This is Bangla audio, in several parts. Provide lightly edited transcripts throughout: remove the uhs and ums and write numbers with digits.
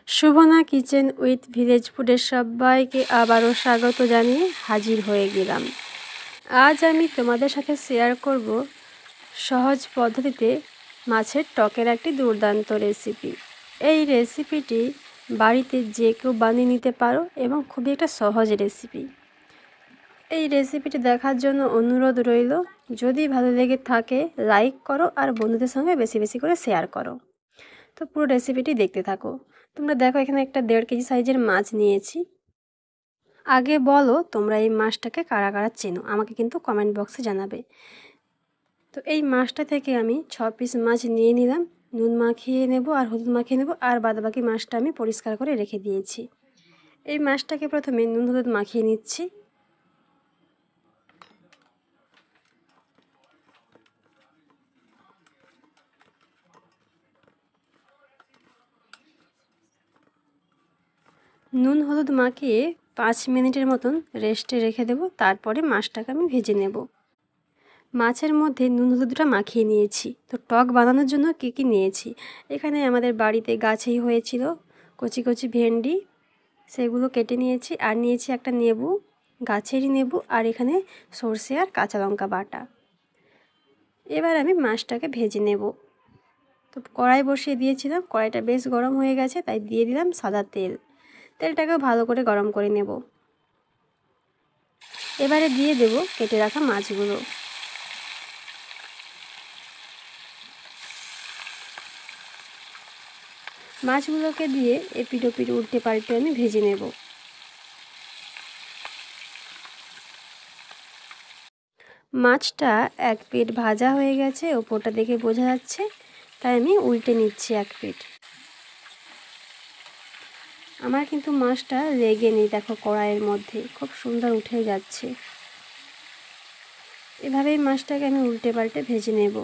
শুভনা কিচেন উইথ ভিলেজ ফুডের সবাইকে আবারও স্বাগত জানিয়ে হাজির হয়ে গেলাম। আজ আমি তোমাদের সাথে শেয়ার করব সহজ পদ্ধতিতে মাছের টকের একটি দুর্দান্ত রেসিপি। এই রেসিপিটি বাড়িতে যে কেউ বানিয়ে নিতে পারো এবং খুবই একটা সহজ রেসিপি। এই রেসিপিটি দেখার জন্য অনুরোধ রইল, যদি ভালো লেগে থাকে লাইক করো আর বন্ধুদের সঙ্গে বেশি বেশি করে শেয়ার করো। তো পুরো রেসিপিটি দেখতে থাকো। তোমরা দেখো, এখানে একটা 1.5 কেজি সাইজের মাছ নিয়েছি। আগে বলো তোমরা এই মাছটাকে কারা কারা চেনো, আমাকে কিন্তু কমেন্ট বক্সে জানাবে। তো এই মাছটা থেকে আমি 6 পিস মাছ নিয়ে নিলাম। নুন মাখিয়ে নেব আর হলুদ মাখিয়ে নেব, আর বাদবাকি মাছটা আমি পরিষ্কার করে রেখে দিয়েছি। এই মাছটাকে প্রথমে নুন হলুদ মাখিয়ে নিচ্ছি। নুন হলুদ মাখিয়ে 5 মিনিটের মতন রেস্টে রেখে দেব, তারপরে মাছটাকে আমি ভেজে নেব। মাছের মধ্যে নুন হলুদটা মাখিয়ে নিয়েছি। তো টক বানানোর জন্য কী নিয়েছি, এখানে আমাদের বাড়িতে গাছেই হয়েছিল কচি কচি ভেন্ডি, সেগুলো কেটে নিয়েছি। আর নিয়েছি একটা নেবু, গাছেরই নেবু, আর এখানে সর্ষে আর কাঁচা লঙ্কা বাটা। এবার আমি মাছটাকে ভেজে নেব। তো কড়াই বসিয়ে দিয়েছিলাম, কড়াইটা বেশ গরম হয়ে গেছে, তাই দিয়ে দিলাম সাদা তেল। তেলটাকেও ভালো করে গরম করে নেব। এবারে দিয়ে দেব কেটে রাখা মাছগুলো। মাছগুলোকে দিয়ে এপিট ওপিট উল্টে পাল্টে আমি ভেজে নেব। মাছটা এক পিঠ ভাজা হয়ে গেছে, ওপরটা দেখে বোঝা যাচ্ছে, তাই আমি উল্টে নিচ্ছি এক পিঠ। আমার কিন্তু মাছটা লেগে নেই, দেখো কড়াইয়ের মধ্যে খুব সুন্দর উঠে যাচ্ছে। এভাবেই মাছটাকে আমি উল্টে পাল্টে ভেজে নেব।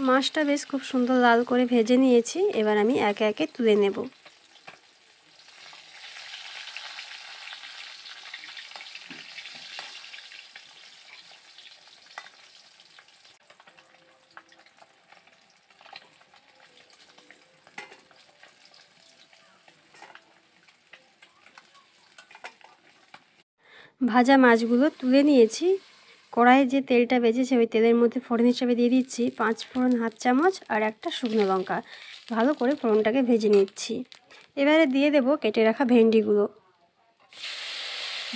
মাছটা বেশ খুব সুন্দর লাল করে ভেজে নিয়েছি। এবার আমি একে একে তুলে নেব। ভাজা মাছগুলো তুলে নিয়েছি। কড়াইয়ে যে তেলটা বেজেছে ওই তেলের মধ্যে ফোড়ন হিসাবে দিয়ে দিচ্ছি 5 ফোড়ন হাফ চামচ আর একটা শুকনো লঙ্কা। ভালো করে ফোড়নটাকে ভেজে নিচ্ছি। এবারে দিয়ে দেব কেটে রাখা ভেন্ডিগুলো।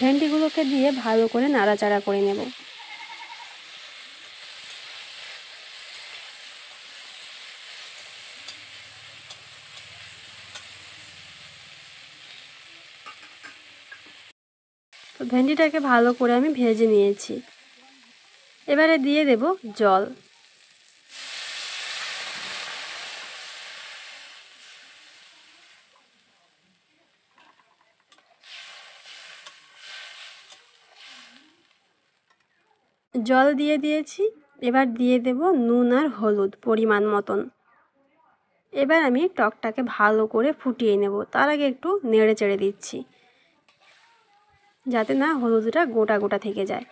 ভেন্ডিগুলোকে দিয়ে ভালো করে নাড়াচাড়া করে নেব। তো ভেন্ডিটাকে ভালো করে আমি ভেজে নিয়েছি। এবারে দিয়ে দেব জল। জল দিয়ে দিয়েছি। এবার দিয়ে দেব নুন আর হলুদ পরিমাণ মতন। এবার আমি টকটাকে ভালো করে ফুটিয়ে নেব। তার আগে একটু নেড়ে চেড়ে দিচ্ছি, যাতে না হলুদটা গোটা গোটা থেকে যায়।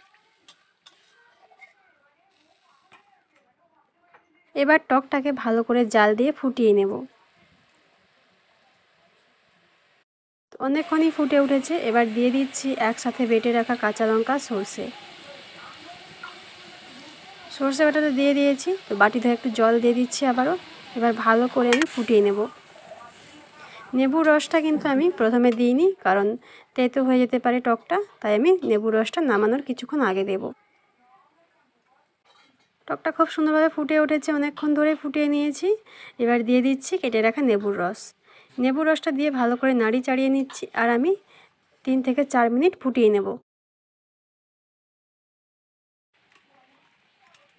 এবার টকটাকে ভালো করে জাল দিয়ে ফুটিয়ে নেব। অনেকক্ষণই ফুটে উঠেছে। এবার দিয়ে দিচ্ছি একসাথে বেটে রাখা কাঁচা লঙ্কা, সর্ষে বাটাটা দিয়ে দিয়েছি। তো বাটি ধরে একটু জল দিয়ে দিচ্ছি আবারও। এবার ভালো করে আমি ফুটিয়ে নেব। লেবুর রসটা কিন্তু আমি প্রথমে দিইনি, কারণ তেতো হয়ে যেতে পারে টকটা, তাই আমি লেবুর রসটা নামানোর কিছুক্ষণ আগে দেব। টকটা খুব সুন্দরভাবে ফুটে উঠেছে, অনেকক্ষণ ধরে ফুটিয়ে নিয়েছি। এবার দিয়ে দিচ্ছি কেটে রাখা লেবুর রস। লেবুর রসটা দিয়ে ভালো করে নাড়ি চাড়িয়ে নিচ্ছি, আর আমি 3 থেকে 4 মিনিট ফুটিয়ে নেব।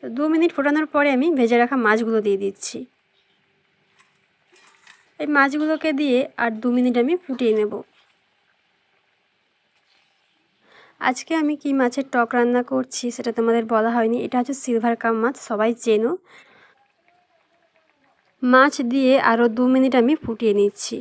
তো 2 মিনিট ফোটানোর পরে আমি ভেজে রাখা মাছগুলো দিয়ে দিচ্ছি। এই মাছগুলোকে দিয়ে আর 2 মিনিট আমি ফুটিয়ে নেব। আজকে আমি কি মাছের টক রান্না করছি সেটা তোমাদের বলা হয়নি। এটা হচ্ছে সিলভার কাপ মাছ, সবাই চেনো। মাছ দিয়ে আরও 2 মিনিট আমি ফুটিয়ে নিচ্ছি।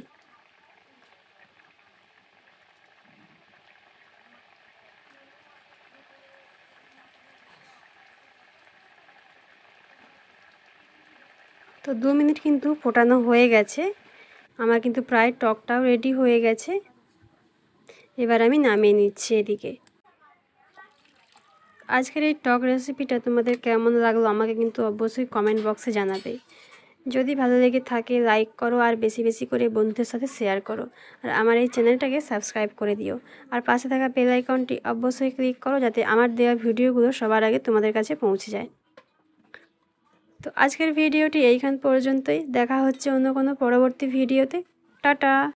তো 2 মিনিট কিন্তু ফোটানো হয়ে গেছে। আমার কিন্তু প্রায় টকটাও রেডি হয়ে গেছে। এবার আমি নামিয়ে নিচ্ছি এদিকে। আজকের এই টক রেসিপিটা তোমাদের কেমন লাগলো আমাকে কিন্তু অবশ্যই কমেন্ট বক্সে জানাবে। যদি ভালো লেগে থাকে লাইক করো আর বেশি বেশি করে বন্ধুদের সাথে শেয়ার করো। আর আমার এই চ্যানেলটাকে সাবস্ক্রাইব করে দিও। আর পাশে থাকা বেল আইকনটি অবশ্যই ক্লিক করো যাতে আমার দেওয়া ভিডিওগুলো সবার আগে তোমাদের কাছে পৌঁছে যায়। তো আজকের ভিডিওটি এইখান পর্যন্তই। দেখা হচ্ছে অন্য কোনো পরবর্তী ভিডিওতে। টাটা।